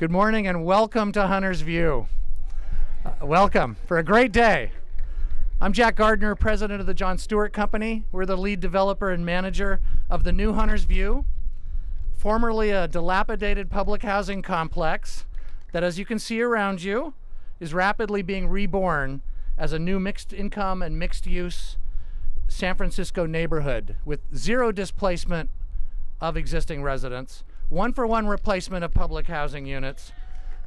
Good morning and welcome to Hunter's View. Welcome for a great day. I'm Jack Gardner, president of the John Stewart Company. We're the lead developer and manager of the new Hunter's View, formerly a dilapidated public housing complex that, as you can see around you, is rapidly being reborn as a new mixed income and mixed use San Francisco neighborhood with zero displacement of existing residents, one-for-one replacement of public housing units,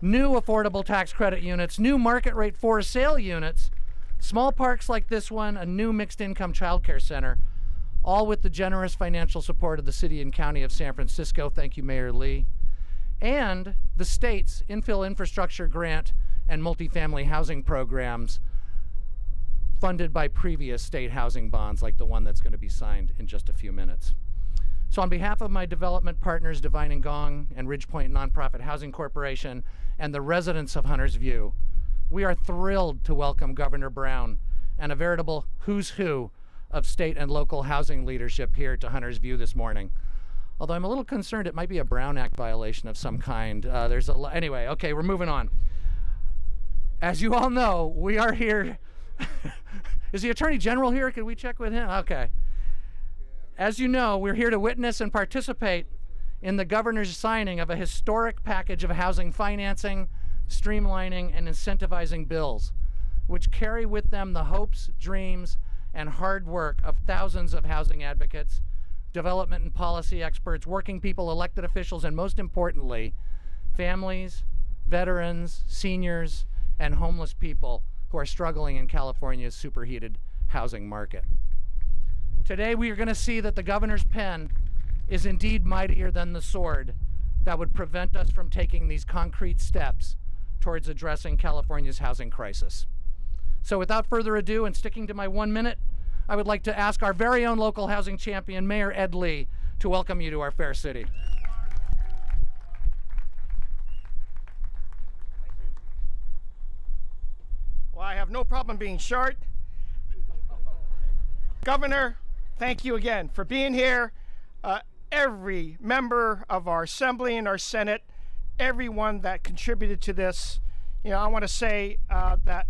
new affordable tax credit units, new market rate for sale units, small parks like this one, a new mixed income childcare center, all with the generous financial support of the city and county of San Francisco. Thank you, Mayor Lee. And the state's infill infrastructure grant and multifamily housing programs funded by previous state housing bonds like the one that's going to be signed in just a few minutes. So on behalf of my development partners, Divine and Gong and Ridgepoint Nonprofit Housing Corporation, and the residents of Hunter's View, we are thrilled to welcome Governor Brown and a veritable who's who of state and local housing leadership here to Hunter's View this morning. Although I'm a little concerned it might be a Brown Act violation of some kind. Anyway, okay, we're moving on. As you all know, we are here. Is the Attorney General here? Can we check with him? Okay. As you know, we're here to witness and participate in the governor's signing of a historic package of housing financing, streamlining, and incentivizing bills, which carry with them the hopes, dreams, and hard work of thousands of housing advocates, development and policy experts, working people, elected officials, and most importantly, families, veterans, seniors, and homeless people who are struggling in California's superheated housing market. Today we are going to see that the governor's pen is indeed mightier than the sword that would prevent us from taking these concrete steps towards addressing California's housing crisis. So without further ado, and sticking to my 1 minute, I would like to ask our very own local housing champion, Mayor Ed Lee, to welcome you to our fair city. Well, I have no problem being short. Governor, thank you again for being here. Every member of our Assembly and our Senate, everyone that contributed to this, I want to say that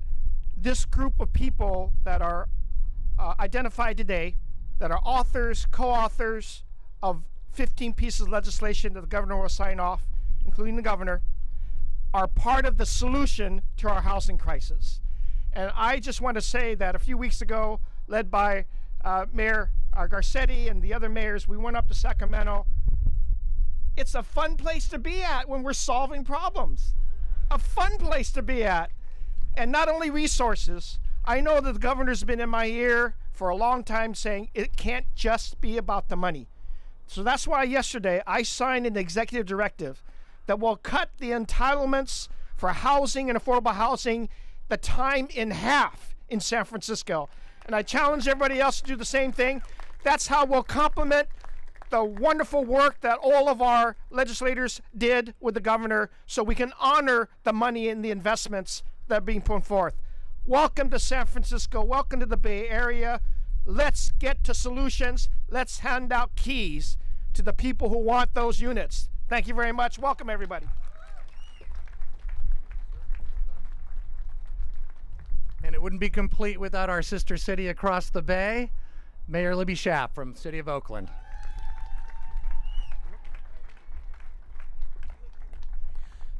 this group of people that are identified today, that are authors, co-authors of 15 pieces of legislation that the governor will sign off, including the governor, are part of the solution to our housing crisis. And I just want to say that a few weeks ago, led by Mayor Garcetti and the other mayors, we went up to Sacramento. It's a fun place to be at when we're solving problems. A fun place to be at. And not only resources, I know that the governor's been in my ear for a long time saying it can't just be about the money. So that's why yesterday I signed an executive directive that will cut the entitlements for housing and affordable housing, the time in half in San Francisco. And I challenge everybody else to do the same thing. That's how we'll complement the wonderful work that all of our legislators did with the governor, so we can honor the money and the investments that are being put forth. Welcome to San Francisco. Welcome to the Bay Area. Let's get to solutions. Let's hand out keys to the people who want those units. Thank you very much. Welcome, everybody. And it wouldn't be complete without our sister city across the bay, Mayor Libby Schaaf from the city of Oakland.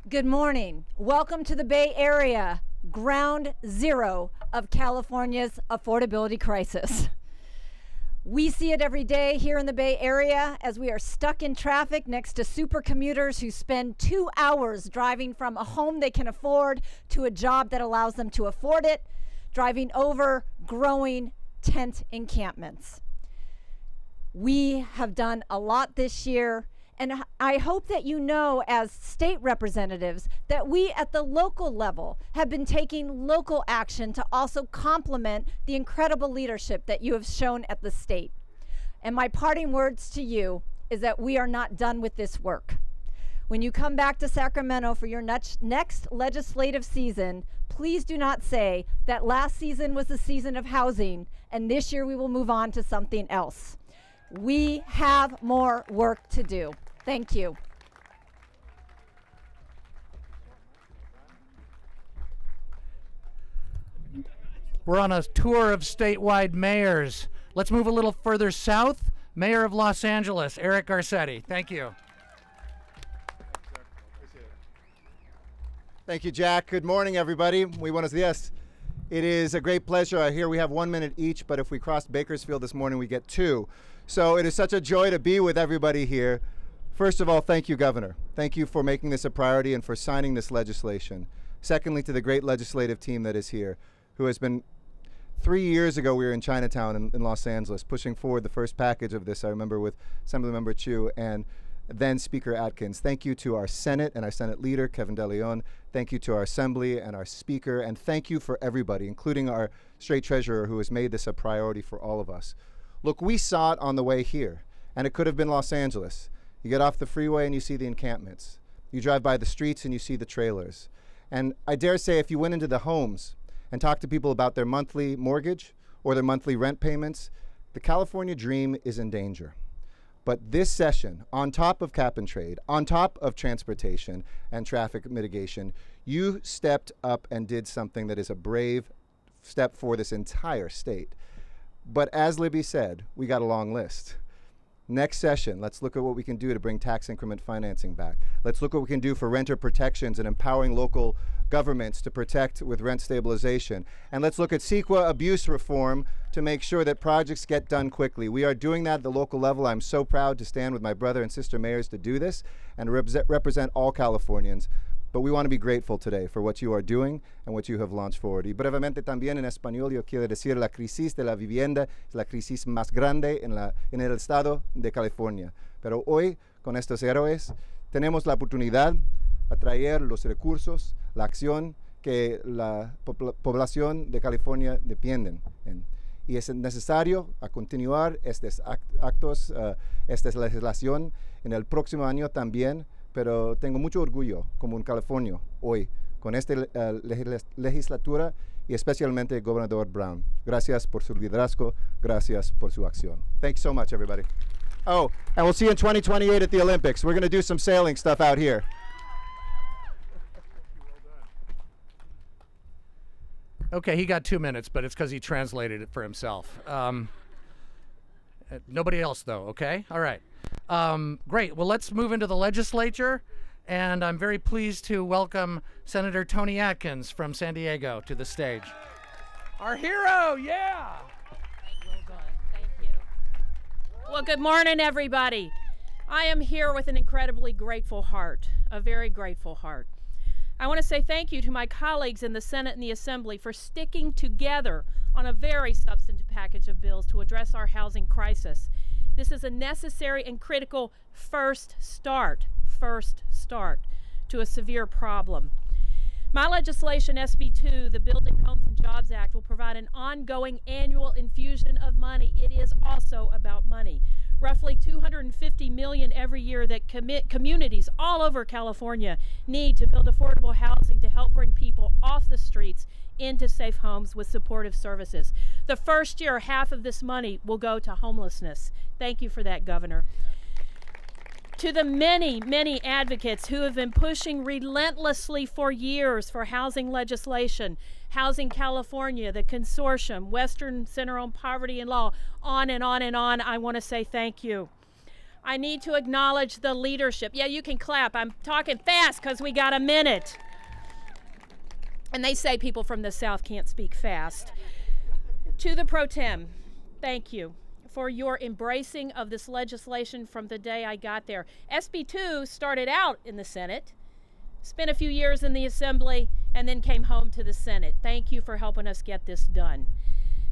Good morning. Welcome to the Bay Area, ground zero of California's affordability crisis. We see it every day here in the Bay Area as we are stuck in traffic next to super commuters who spend 2 hours driving from a home they can afford to a job that allows them to afford it, driving over growing tent encampments. We have done a lot this year, and I hope that you know, as state representatives, that we at the local level have been taking local action to also complement the incredible leadership that you have shown at the state. And my parting words to you is that we are not done with this work. When you come back to Sacramento for your next legislative season, please do not say that last season was the season of housing and this year we will move on to something else. We have more work to do. Thank you. We're on a tour of statewide mayors. Let's move a little further south. Mayor of Los Angeles, Eric Garcetti. Thank you. Thank you, Jack. Good morning, everybody. Muy buenos días. It is a great pleasure. I hear we have 1 minute each, but if we crossed Bakersfield this morning, we get 2. So it is such a joy to be with everybody here. First of all, thank you, Governor. Thank you for making this a priority and for signing this legislation. Secondly, to the great legislative team that is here, who has been 3 years ago, we were in Chinatown in Los Angeles, pushing forward the first package of this, I remember, with Assemblymember Chiu and then Speaker Atkins. Thank you to our Senate and our Senate leader, Kevin De León. Thank you to our Assembly and our Speaker. And thank you for everybody, including our State Treasurer, who has made this a priority for all of us. Look, we saw it on the way here, and it could have been Los Angeles. You get off the freeway and you see the encampments. You drive by the streets and you see the trailers. And I dare say if you went into the homes and talked to people about their monthly mortgage or their monthly rent payments, the California dream is in danger. But this session, on top of cap and trade, on top of transportation and traffic mitigation, you stepped up and did something that is a brave step for this entire state. But as Libby said, we got a long list. Next session, let's look at what we can do to bring tax increment financing back. Let's look at what we can do for renter protections and empowering local governments to protect with rent stabilization. And let's look at CEQA abuse reform to make sure that projects get done quickly. We are doing that at the local level. I'm so proud to stand with my brother and sister mayors to do this and represent all Californians. But we want to be grateful today for what you are doing and what you have launched forward. Y brevemente también en español yo quiero decir la crisis de la vivienda es la crisis más grande en el estado de California. Pero hoy, con estos héroes, tenemos la oportunidad de traer los recursos, la acción que la población de California dependen en. Y es necesario a continuar estos actos, esta legislación en el próximo año también. Pero tengo mucho orgullo como un californio hoy con esta legislatura y especialmente el gobernador Brown. Gracias por su liderazgo, gracias por su acción. Thanks so much, everybody. Oh, and we'll see you in 2028 at the Olympics. We're going to do some sailing stuff out here. Okay, he got 2 minutes, but it's because he translated it for himself. Nobody else, though, okay? All right. Great. Well, let's move into the legislature, and I'm very pleased to welcome Senator Toni Atkins from San Diego to the stage. Our hero, yeah! Well done. Thank you. Well, good morning, everybody. I am here with an incredibly grateful heart, a very grateful heart. I want to say thank you to my colleagues in the Senate and the Assembly for sticking together on a very substantive package of bills to address our housing crisis. This is a necessary and critical first start to a severe problem. My legislation, SB 2, the Building Homes and Jobs Act, will provide an ongoing annual infusion of money. It is also about money. Roughly $250 million every year that communities all over California need to build affordable housing to help bring people off the streets into safe homes with supportive services. The first year, half of this money will go to homelessness. Thank you for that, Governor. To the many, many advocates who have been pushing relentlessly for years for housing legislation, Housing California, the Consortium, Western Center on Poverty and Law, on and on and on, I want to say thank you. I need to acknowledge the leadership. Yeah, you can clap. I'm talking fast because we got a minute. And they say people from the South can't speak fast. To the Pro Tem, thank you for your embracing of this legislation from the day I got there. SB 2 started out in the Senate, spent a few years in the Assembly, and then came home to the Senate. Thank you for helping us get this done.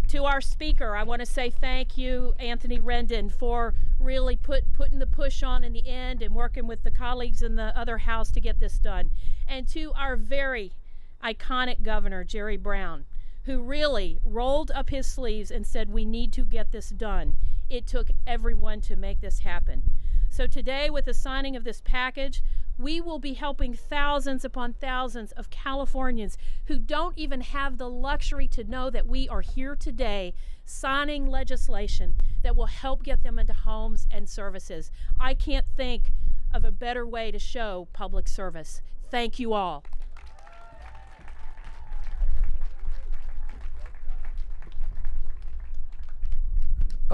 To our Speaker, I want to say thank you, Anthony Rendon, for really putting the push on in the end and working with the colleagues in the other House to get this done. And to our very iconic Governor, Jerry Brown, who really rolled up his sleeves and said, we need to get this done. It took everyone to make this happen. So today, with the signing of this package, we will be helping thousands upon thousands of Californians who don't even have the luxury to know that we are here today signing legislation that will help get them into homes and services. I can't think of a better way to show public service. Thank you all.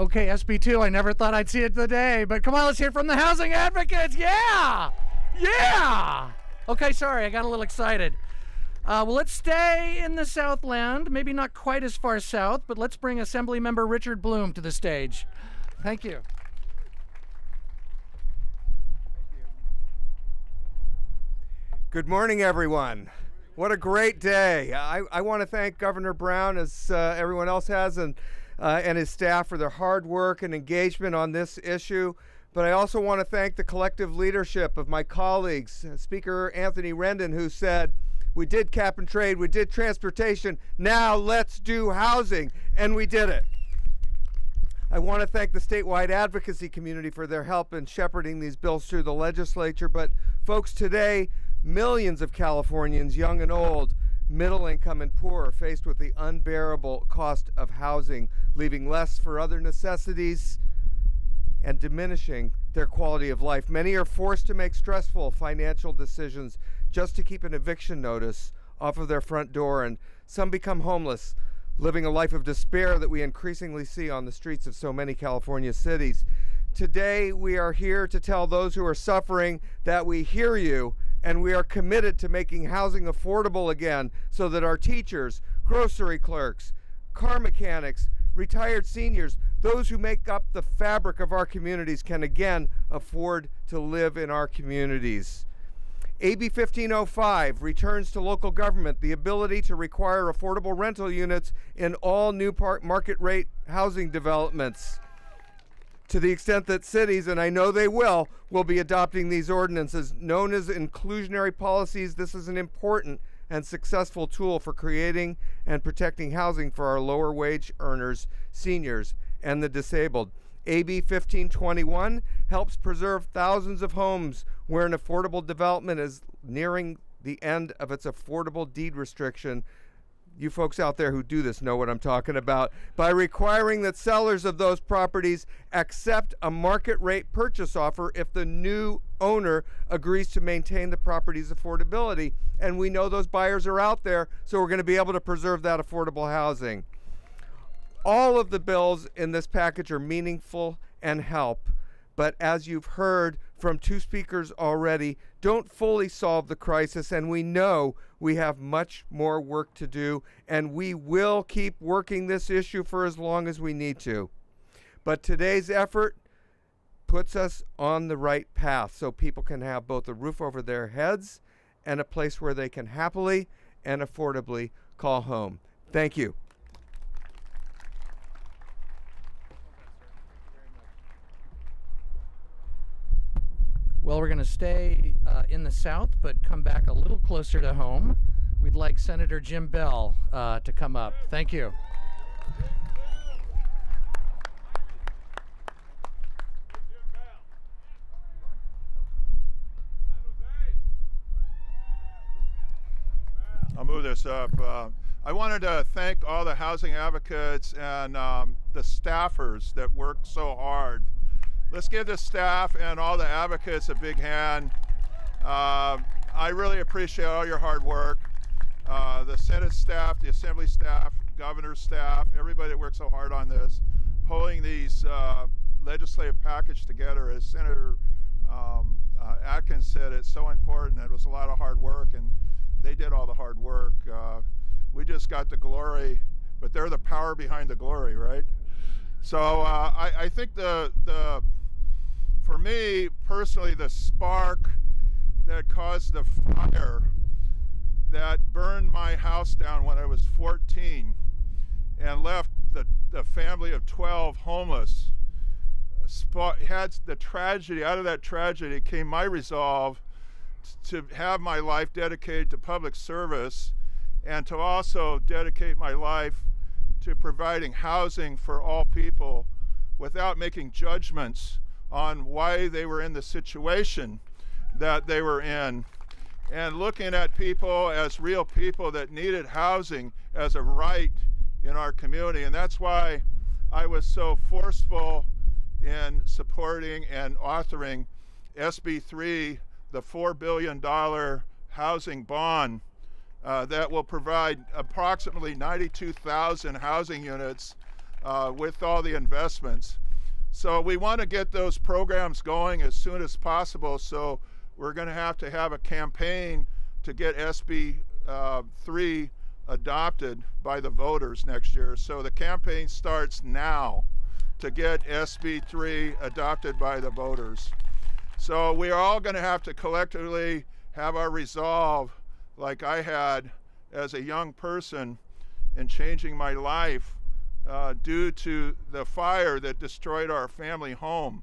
Okay, SB2, I never thought I'd see it today, but come on, let's hear from the housing advocates. Yeah! Yeah! Okay, sorry, I got a little excited. Well, let's stay in the Southland, maybe not quite as far south, but let's bring Assemblymember Richard Bloom to the stage. Thank you. Good morning, everyone. What a great day. I want to thank Governor Brown, as everyone else has, and his staff for their hard work and engagement on this issue. But I also want to thank the collective leadership of my colleagues, Speaker Anthony Rendon, who said, we did cap and trade, we did transportation, now let's do housing, and we did it. I want to thank the statewide advocacy community for their help in shepherding these bills through the legislature. But folks, today, millions of Californians, young and old, middle income and poor, are faced with the unbearable cost of housing, leaving less for other necessities and diminishing their quality of life. Many are forced to make stressful financial decisions just to keep an eviction notice off of their front door, and some become homeless, living a life of despair that we increasingly see on the streets of so many California cities. Today, we are here to tell those who are suffering that we hear you, and we are committed to making housing affordable again so that our teachers, grocery clerks, car mechanics, retired seniors, those who make up the fabric of our communities can again afford to live in our communities. AB 1505 returns to local government the ability to require affordable rental units in all new market rate housing developments. To the extent that cities, and I know they will be adopting these ordinances known as inclusionary policies, this is an important and successful tool for creating and protecting housing for our lower wage earners, seniors, and the disabled. AB 1521 helps preserve thousands of homes where an affordable development is nearing the end of its affordable deed restriction. You folks out there who do this know what I'm talking about. By requiring that sellers of those properties accept a market rate purchase offer if the new owner agrees to maintain the property's affordability. And we know those buyers are out there, so we're going to be able to preserve that affordable housing. All of the bills in this package are meaningful and help, but as you've heard from two speakers already, don't fully solve the crisis, and we know we have much more work to do, and we will keep working this issue for as long as we need to. But today's effort puts us on the right path so people can have both a roof over their heads and a place where they can happily and affordably call home. Thank you. Well, we're going to stay in the South, but come back a little closer to home. We'd like Senator Jim Beall to come up. Thank you. I'll move this up. I wanted to thank all the housing advocates and the staffers that worked so hard. Let's give the staff and all the advocates a big hand. I really appreciate all your hard work. The Senate staff, the Assembly staff, Governor's staff, everybody that worked so hard on this, pulling these legislative package together. As Senator Atkins said, it's so important. It was a lot of hard work, and they did all the hard work. We just got the glory, but they're the power behind the glory, right? So I think for me personally, the spark that caused the fire that burned my house down when I was 14 and left the family of 12 homeless, had the tragedy. Out of that tragedy came my resolve to have my life dedicated to public service and to also dedicate my life to providing housing for all people without making judgments on why they were in the situation that they were in, and looking at people as real people that needed housing as a right in our community. And that's why I was so forceful in supporting and authoring SB3, the $4 billion housing bond that will provide approximately 92,000 housing units with all the investments. So we want to get those programs going as soon as possible. So we're going to have a campaign to get SB 3 adopted by the voters next year. So the campaign starts now to get SB 3 adopted by the voters. So we are all going to have to collectively have our resolve, like I had as a young person in changing my life due to the fire that destroyed our family home,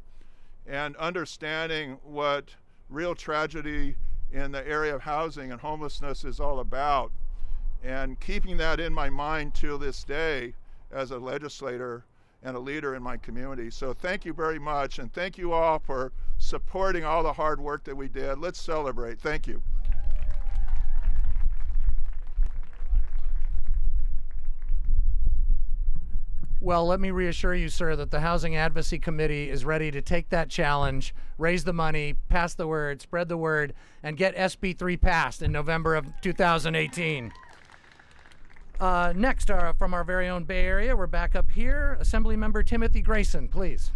and understanding what real tragedy in the area of housing and homelessness is all about, and keeping that in my mind to this day as a legislator and a leader in my community. So thank you very much, and thank you all for supporting all the hard work that we did. Let's celebrate. Thank you. Well, let me reassure you, sir, that the Housing Advocacy Committee is ready to take that challenge, raise the money, pass the word, spread the word, and get SB 3 passed in November of 2018. Next, from our very own Bay Area, we're back up here. Assemblymember Timothy Grayson, please.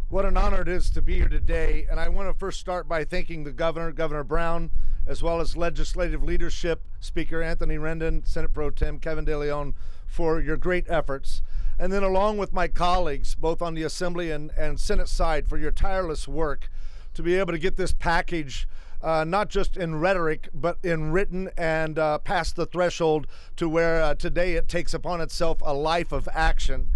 What an honor it is to be here today, and I want to first start by thanking the governor, Governor Brown, as well as legislative leadership, Speaker Anthony Rendon, Senate Pro Tem Kevin De León, for your great efforts. And then along with my colleagues, both on the Assembly and Senate side, for your tireless work to be able to get this package not just in rhetoric, but in written and past the threshold to where today it takes upon itself a life of action.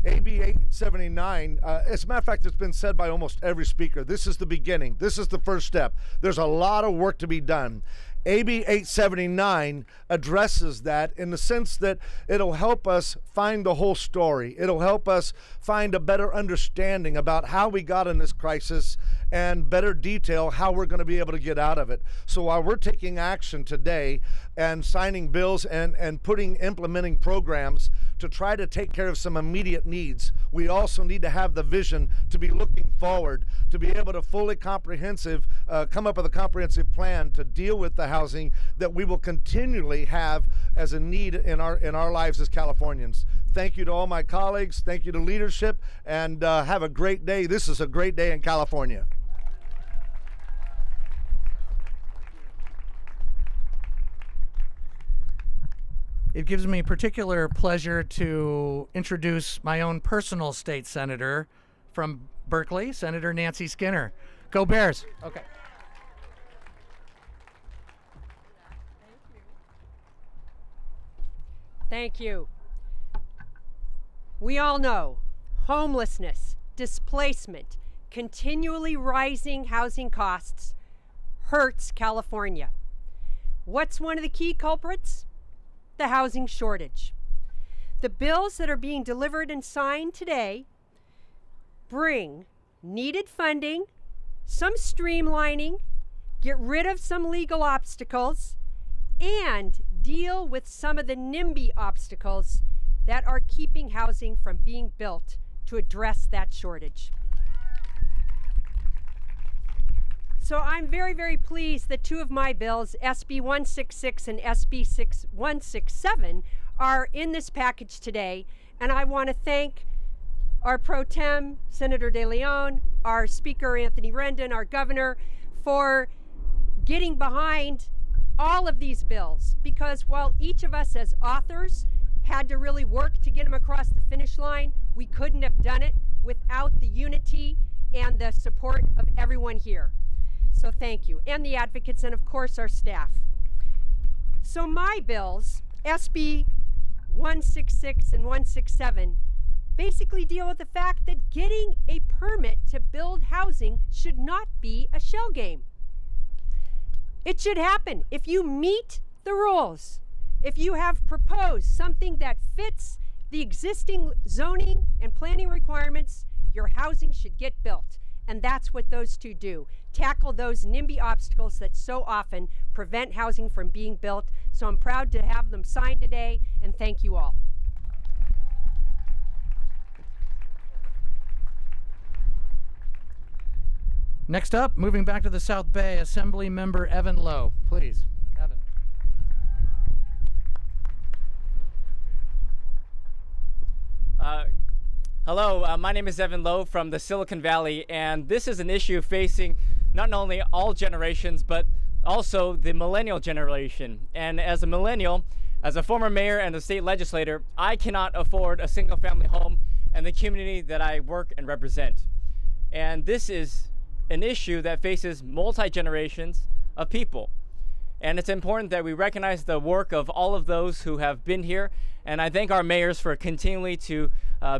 AB 879, as a matter of fact, it's been said by almost every speaker, this is the beginning. This is the first step. There's a lot of work to be done. AB 879 addresses that in the sense that it'll help us find the whole story. It'll help us find a better understanding about how we got in this crisis and better detail how we're going to be able to get out of it. So while we're taking action today and signing bills and implementing programs to try to take care of some immediate needs, we also need to have the vision to be looking forward, to be able to fully come up with a comprehensive plan to deal with the housing that we will continually have as a need in our lives as Californians. Thank you to all my colleagues, thank you to leadership, and have a great day. This is a great day in California. It gives me particular pleasure to introduce my own personal state senator from Berkeley, Senator Nancy Skinner. Go Bears. Okay. Thank you. We all know homelessness, displacement, continually rising housing costs hurts California. What's one of the key culprits? The housing shortage. The bills that are being delivered and signed today bring needed funding, some streamlining, get rid of some legal obstacles, and deal with some of the NIMBY obstacles that are keeping housing from being built to address that shortage. So I'm very, very pleased that two of my bills, SB 166 and SB 167, are in this package today. And I want to thank our Pro Tem, Senator De León, our Speaker, Anthony Rendon, our Governor, for getting behind all of these bills. Because while each of us as authors had to really work to get them across the finish line, we couldn't have done it without the unity and the support of everyone here. So thank you, and the advocates, and of course our staff. So my bills, SB 166 and 167, basically deal with the fact that getting a permit to build housing should not be a shell game. It should happen if you meet the rules. If you have proposed something that fits the existing zoning and planning requirements, your housing should get built. And that's what those two do. Tackle those NIMBY obstacles that so often prevent housing from being built. So I'm proud to have them signed today, and thank you all. Next up, moving back to the South Bay, Assemblymember Evan Lowe, please. Evan. Hello, my name is Evan Lowe from the Silicon Valley, and this is an issue facing not only all generations, but also the millennial generation. And as a millennial, as a former mayor and a state legislator, I cannot afford a single-family home in the community that I work and represent. And this is an issue that faces multi-generations of people. And it's important that we recognize the work of all of those who have been here. And I thank our mayors for continually to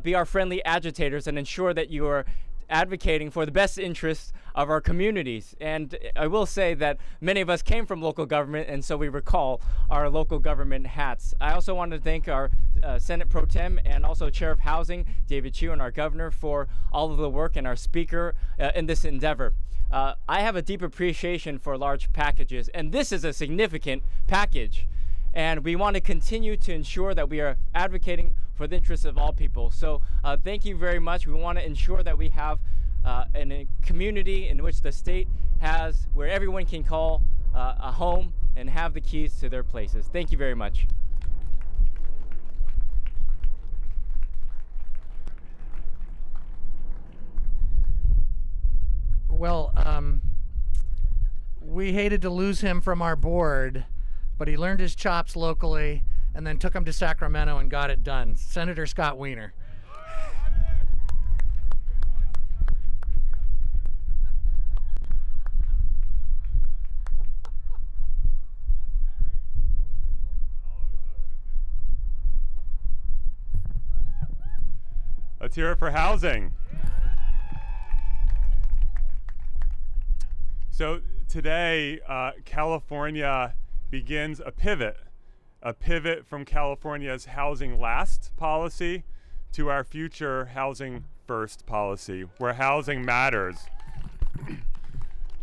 be our friendly agitators and ensure that you are advocating for the best interests of our communities. And I will say that many of us came from local government, and so we recall our local government hats. I also want to thank our Senate Pro Tem and also Chair of Housing, David Chiu, and our governor for all of the work, and our speaker in this endeavor. I have a deep appreciation for large packages, and this is a significant package. And we want to continue to ensure that we are advocating for the interests of all people. So thank you very much. We want to ensure that we have a community in which the state has, where everyone can call a home and have the keys to their places. Thank you very much. Well, we hated to lose him from our board, but he learned his chops locally and then took him to Sacramento and got it done. Senator Scott Wiener. Let's hear it for housing. So today, California begins a pivot from California's housing last policy to our future housing first policy, where housing matters.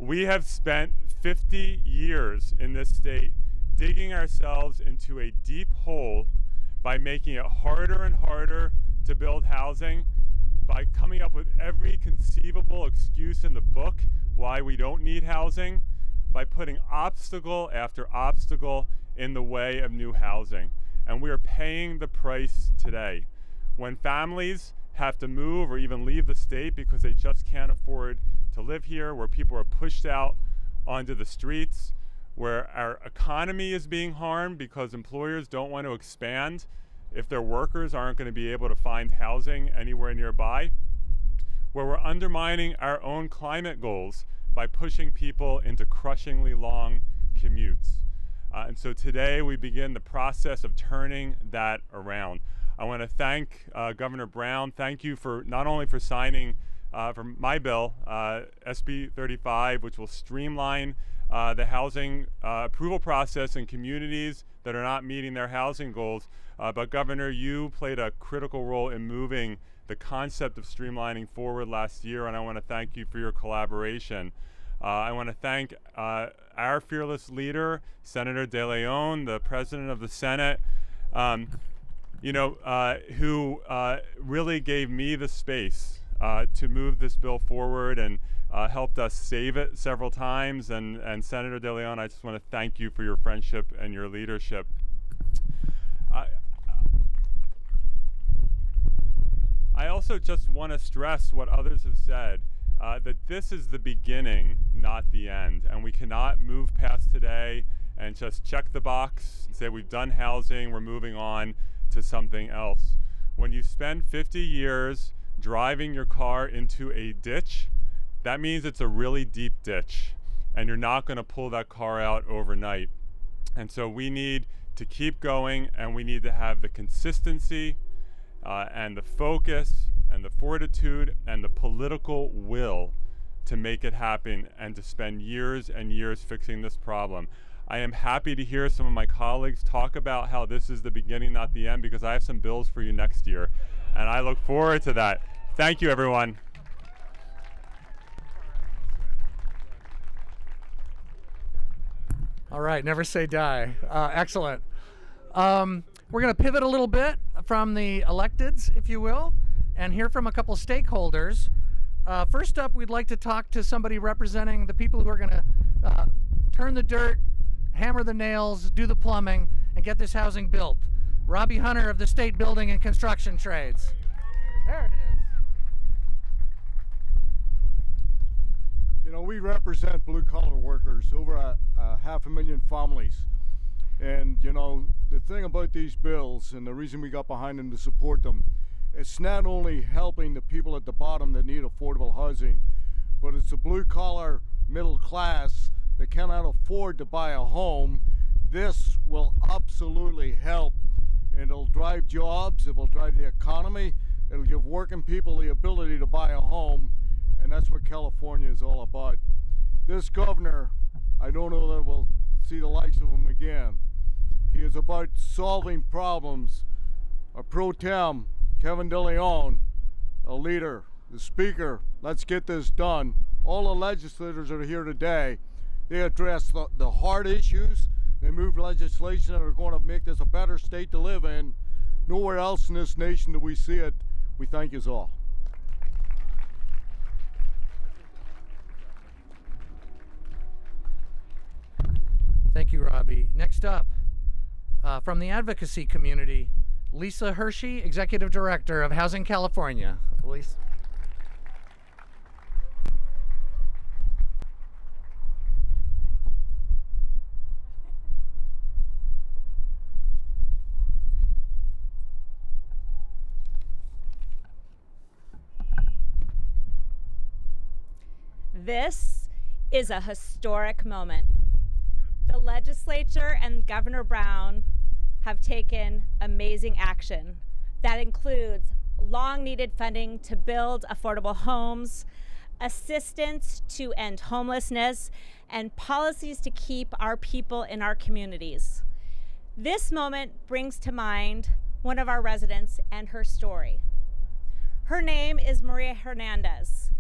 We have spent 50 years in this state digging ourselves into a deep hole by making it harder and harder to build housing, by coming up with every conceivable excuse in the book why we don't need housing, by putting obstacle after obstacle in the way of new housing. And we are paying the price today. When families have to move or even leave the state because they just can't afford to live here, where people are pushed out onto the streets, where our economy is being harmed because employers don't want to expand if their workers aren't going to be able to find housing anywhere nearby, where we're undermining our own climate goals by pushing people into crushingly long commutes. And so today we begin the process of turning that around. I want to thank Governor Brown. Thank you for not only for signing for my bill, SB 35, which will streamline the housing approval process in communities that are not meeting their housing goals, but Governor, you played a critical role in moving the concept of streamlining forward last year, and I want to thank you for your collaboration. I want to thank our fearless leader, Senator De León, the President of the Senate, who really gave me the space to move this bill forward and helped us save it several times. And Senator De León, I just want to thank you for your friendship and your leadership. I also just want to stress what others have said, that this is the beginning, not the end. And we cannot move past today and just check the box and say we've done housing, we're moving on to something else. When you spend 50 years driving your car into a ditch, that means it's a really deep ditch, and you're not going to pull that car out overnight. And so we need to keep going, and we need to have the consistency and the focus and the fortitude and the political will to make it happen and to spend years and years fixing this problem. I am happy to hear some of my colleagues talk about how this is the beginning, not the end, because I have some bills for you next year, and I look forward to that. Thank you, everyone. All right, never say die. Excellent. We're going to pivot a little bit from the electeds, if you will, and hear from a couple stakeholders. First up, we'd like to talk to somebody representing the people who are going to turn the dirt, hammer the nails, do the plumbing, and get this housing built. Robbie Hunter of the State Building and Construction Trades. There it is. represent blue-collar workers, over a 500,000 families. And, you know, the thing about these bills, and the reason we got behind them to support them, it's not only helping the people at the bottom that need affordable housing, but it's the blue-collar middle class that cannot afford to buy a home. This will absolutely help, and it'll drive jobs, it will drive the economy, it'll give working people the ability to buy a home, and that's what California is all about. This governor, I don't know that we'll see the likes of him again. He is about solving problems. A pro tem, Kevin De León, a leader, the speaker, let's get this done. All the legislators that are here today, they address the hard issues. They move legislation that are going to make this a better state to live in. Nowhere else in this nation do we see it. We thank you all. Thank you, Robbie. Next up, from the advocacy community, Lisa Hershey, Executive Director of Housing California. Lisa. This is a historic moment. The legislature and Governor Brown have taken amazing action that includes long-needed funding to build affordable homes, assistance to end homelessness, and policies to keep our people in our communities. This moment brings to mind one of our residents and her story. Her name is Maria Hernandez.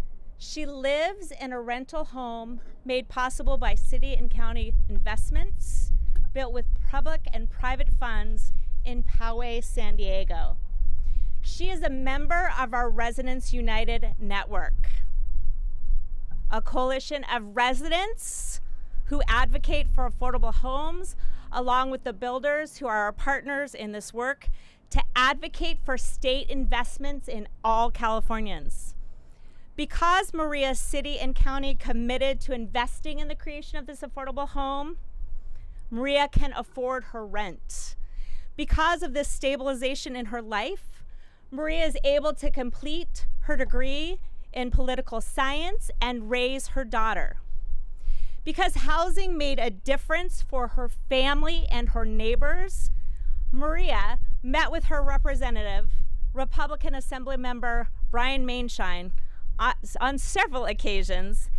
She lives in a rental home made possible by city and county investments, built with public and private funds in Poway, San Diego. She is a member of our Residents United Network, a coalition of residents who advocate for affordable homes, along with the builders who are our partners in this work, to advocate for state investments in all Californians. Because Maria's city and county committed to investing in the creation of this affordable home, Maria can afford her rent. Because of this stabilization in her life, Maria is able to complete her degree in political science and raise her daughter. Because housing made a difference for her family and her neighbors, Maria met with her representative, Republican Assemblymember Brian Mainshine, on several occasions,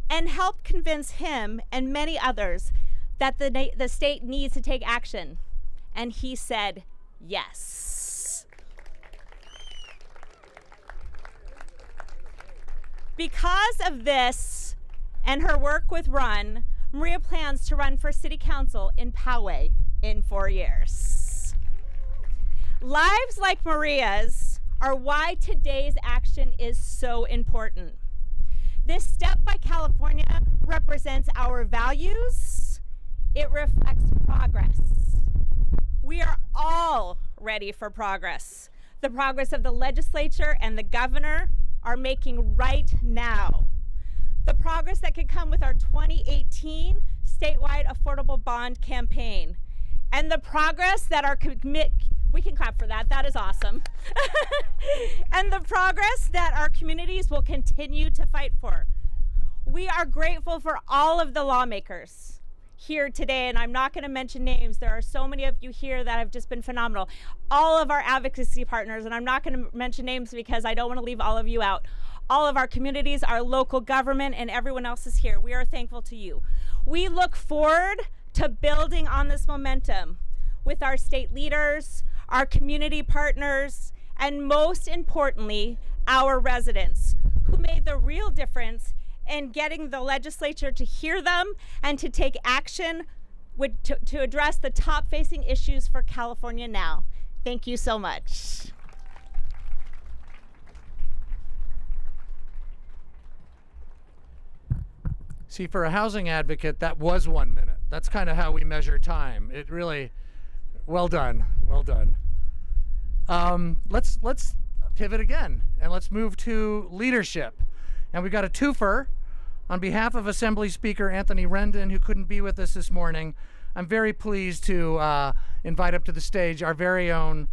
and helped convince him and many others that the state needs to take action. And he said yes. Because of this and her work with Run, Maria plans to run for city council in Poway in 4 years. Lives like Maria's are why today's action is so important. This step by California represents our values. It reflects progress. We are all ready for progress. The progress of the legislature and the governor are making right now. The progress that could come with our 2018 statewide affordable bond campaign. And the progress that our we can clap for that, that is awesome. And the progress that our communities will continue to fight for. We are grateful for all of the lawmakers here today, and I'm not going to mention names. There are so many of you here that have just been phenomenal. All of our advocacy partners, and I'm not going to mention names because I don't want to leave all of you out. All of our communities, our local government, and everyone else is here. We are thankful to you. We look forward to building on this momentum with our state leaders, our community partners, and most importantly, our residents, who made the real difference in getting the legislature to hear them and to take action to address the top-facing issues for California now. Thank you so much. See, for a housing advocate, that was 1 minute. That's kind of how we measure time. It really, well done, well done. Let's pivot again, and let's move to leadership. And we've got a twofer. On behalf of Assembly Speaker Anthony Rendon, who couldn't be with us this morning, I'm very pleased to invite up to the stage our very own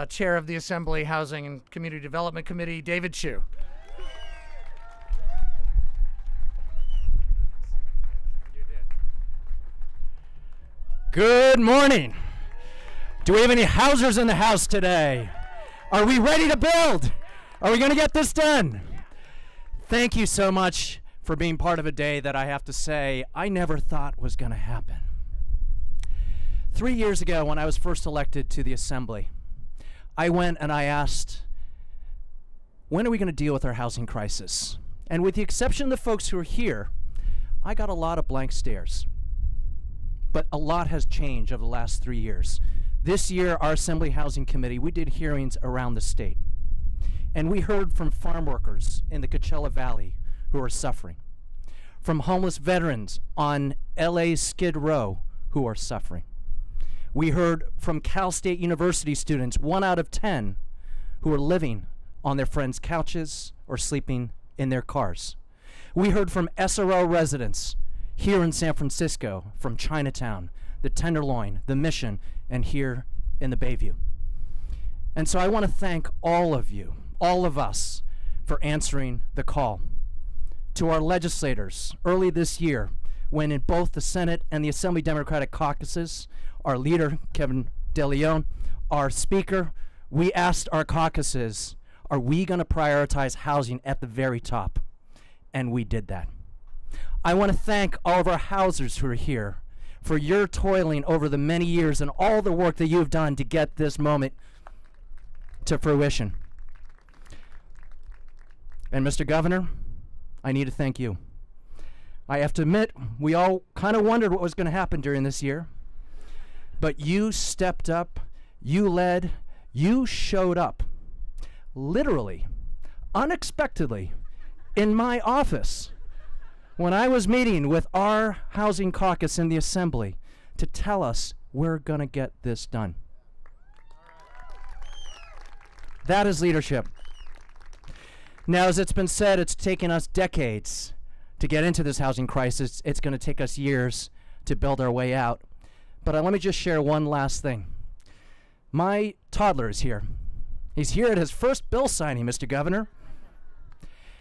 Chair of the Assembly Housing and Community Development Committee, David Chiu. Good morning. Do we have any housers in the house today? Are we ready to build? Are we going to get this done? Thank you so much for being part of a day that I have to say I never thought was going to happen. 3 years ago, when I was first elected to the Assembly, I went and I asked, when are we going to deal with our housing crisis? And with the exception of the folks who are here, I got a lot of blank stares. But a lot has changed over the last 3 years. This year, our Assembly Housing Committee, we did hearings around the state. And we heard from farm workers in the Coachella Valley who are suffering, from homeless veterans on LA's Skid Row who are suffering. We heard from Cal State University students, 1 out of 10, who are living on their friends' couches or sleeping in their cars. We heard from SRO residents here in San Francisco, from Chinatown, the Tenderloin, the Mission, and here in the Bayview. And so I want to thank all of you, all of us, for answering the call. To our legislators, early this year, when in both the Senate and the Assembly Democratic caucuses, our leader, Kevin De León, our speaker, we asked our caucuses, are we going to prioritize housing at the very top? And we did that. I want to thank all of our housers who are here for your toiling over the many years and all the work that you've done to get this moment to fruition. And Mr. Governor, I need to thank you. I have to admit, we all kind of wondered what was going to happen during this year. But you stepped up, you led, you showed up, literally, unexpectedly, in my office when I was meeting with our housing caucus in the Assembly to tell us we're going to get this done. That is leadership. Now, as it's been said, it's taken us decades to get into this housing crisis. It's going to take us years to build our way out. But let me just share one last thing. My toddler is here. He's here at his first bill signing, Mr. Governor.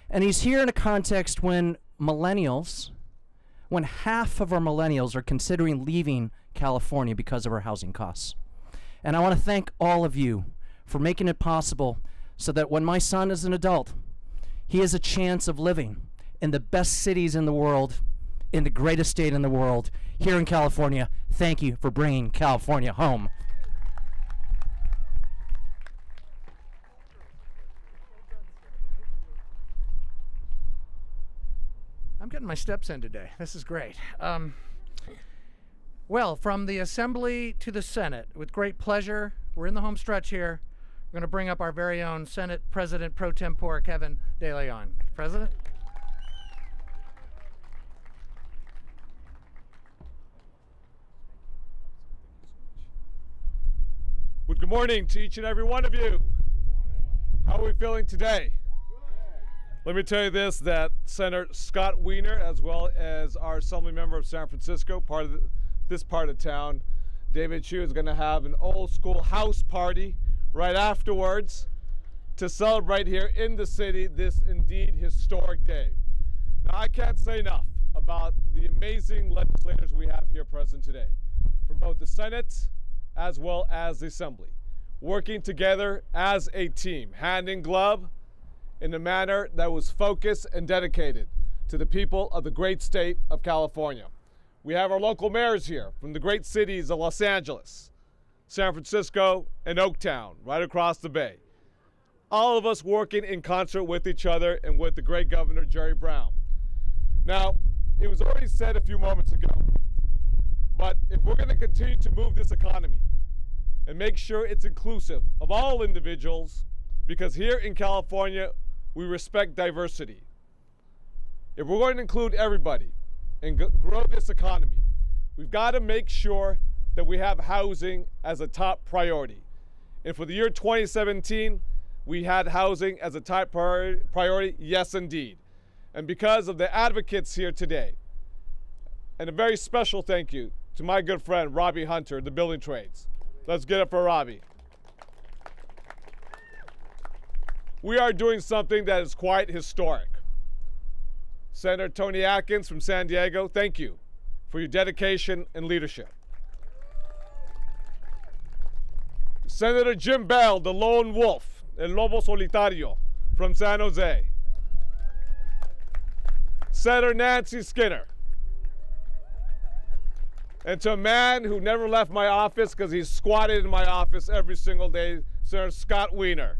And he's here in a context when half of our millennials are considering leaving California because of our housing costs. And I want to thank all of you for making it possible so that when my son is an adult, he has a chance of living in the best cities in the world, in the greatest state in the world, here in California. Thank you for bringing California home. I'm getting my steps in today. This is great. Well, from the Assembly to the Senate, with great pleasure, we're in the home stretch here. We're going to bring up our very own Senate President pro tempore, Kevin De León. President? Well, good morning to each and every one of you. How are we feeling today? Let me tell you this, that Senator Scott Wiener, as well as our Assemblymember of San Francisco, part of this part of town, David Chiu, is going to have an old school house party right afterwards to celebrate here in the city this indeed historic day. Now, I can't say enough about the amazing legislators we have here present today, from both the Senate as well as the Assembly, working together as a team, hand in glove, in a manner that was focused and dedicated to the people of the great state of California. We have our local mayors here from the great cities of Los Angeles, San Francisco, and Oaktown, right across the bay. All of us working in concert with each other and with the great Governor Jerry Brown. Now, it was already said a few moments ago, but if we're going to continue to move this economy and make sure it's inclusive of all individuals, because here in California, we respect diversity. If we're going to include everybody and grow this economy, we've got to make sure that we have housing as a top priority. And for the year 2017, we had housing as a top priority, yes indeed. and because of the advocates here today. And a very special thank you to my good friend, Robbie Hunter, the building trades. Let's get it for Robbie. We are doing something that is quite historic. Senator Toni Atkins from San Diego, thank you for your dedication and leadership. Senator Jim Beall, the lone wolf, el lobo solitario, from San Jose. Senator Nancy Skinner. And to a man who never left my office because he squatted in my office every single day, Senator Scott Wiener.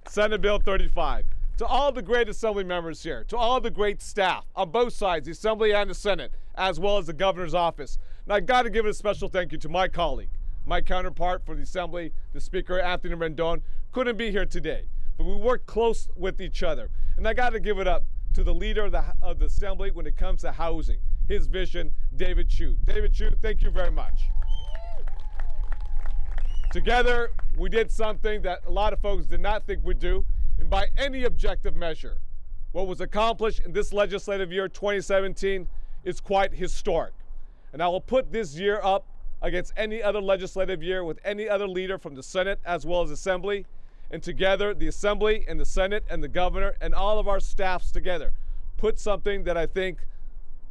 Senate Bill 35. To all the great Assembly members here, to all the great staff on both sides, the Assembly and the Senate, as well as the Governor's office. And I got to give a special thank you to my colleague, my counterpart for the Assembly, the Speaker, Anthony Rendon. Couldn't be here today, but we worked close with each other. And I got to give it up to the leader of the Assembly when it comes to housing, his vision, David Chiu. David Chiu, thank you very much. Together, we did something that a lot of folks did not think we'd do, and by any objective measure, what was accomplished in this legislative year, 2017, is quite historic. And I will put this year up against any other legislative year with any other leader from the Senate as well as Assembly, and together, the Assembly and the Senate and the Governor and all of our staffs together put something that I think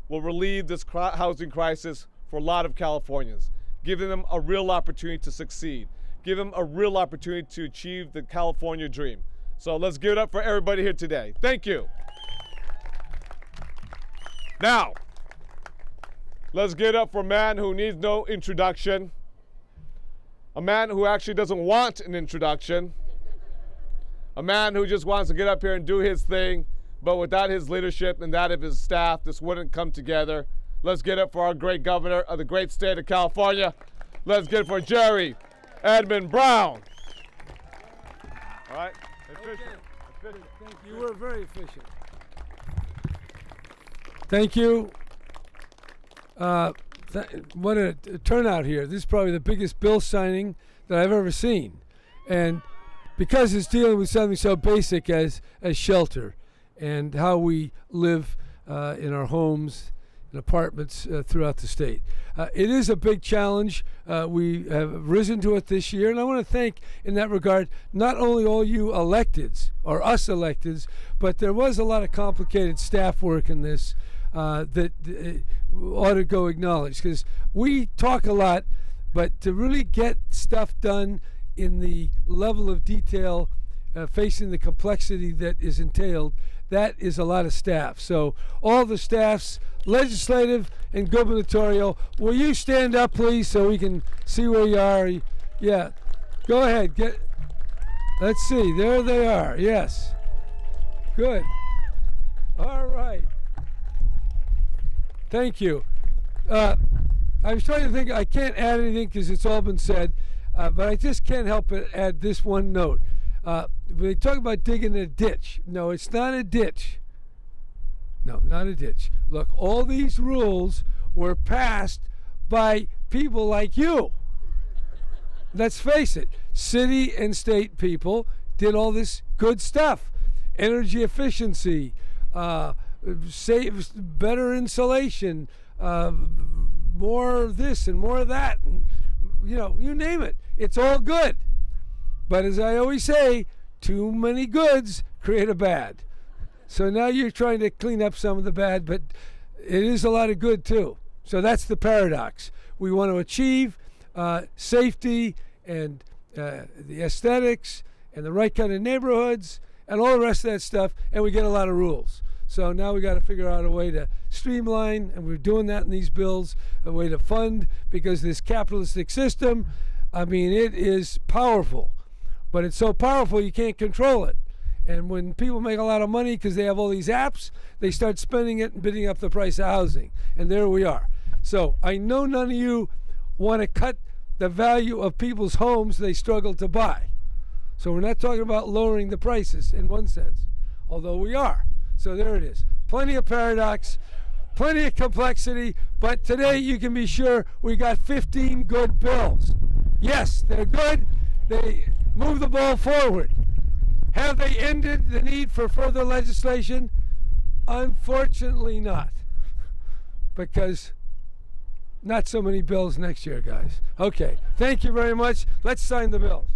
will relieve this housing crisis for a lot of Californians, giving them a real opportunity to succeed, give them a real opportunity to achieve the California dream. So let's give it up for everybody here today. Thank you. Now, let's give it up for a man who needs no introduction, a man who actually doesn't want an introduction, a man who just wants to get up here and do his thing, but without his leadership and that of his staff, this wouldn't come together. Let's get it for our great governor of the great state of California. Let's get it for Jerry Edmund Brown. All right. Efficient. Efficient. Thank you. You were very efficient. Thank you. What a turnout here. This is probably the biggest bill signing that I've ever seen. And because it's dealing with something so basic as shelter and how we live in our homes and apartments throughout the state. It is a big challenge. We have risen to it this year, and I want to thank, in that regard, not only all you electeds, or us electeds, but there was a lot of complicated staff work in this that ought to go acknowledged, because we talk a lot, but to really get stuff done in the level of detail facing the complexity that is entailed, that is a lot of staff. So all the staffs, legislative and gubernatorial, will you stand up, please, so we can see where you are? Yeah, go ahead. Let's see. There they are. Yes. Good. All right. Thank you. I was trying to think. I can't add anything because it's all been said, but I just can't help but add this one note. They talk about digging a ditch. No, it's not a ditch. No, not a ditch. Look, all these rules were passed by people like you. Let's face it, city and state people did all this good stuff. Energy efficiency, better insulation, more this and more of that, and, you name it. It's all good. But as I always say, too many goods create a bad. So now you're trying to clean up some of the bad, but it is a lot of good too. So that's the paradox. We want to achieve safety and the aesthetics and the right kind of neighborhoods and all the rest of that stuff, and we get a lot of rules. So now we got to figure out a way to streamline, and we're doing that in these bills, a way to fund, because this capitalistic system, I mean, it is powerful. But it's so powerful you can't control it. And when people make a lot of money because they have all these apps, they start spending it and bidding up the price of housing. And there we are. So I know none of you want to cut the value of people's homes they struggle to buy. So we're not talking about lowering the prices in one sense, although we are. So there it is. Plenty of paradox, plenty of complexity, but today you can be sure we got 15 good bills. Yes, they're good. They move the ball forward. Have they ended the need for further legislation? Unfortunately not, because not so many bills next year, guys. Okay, thank you very much. Let's sign the bills.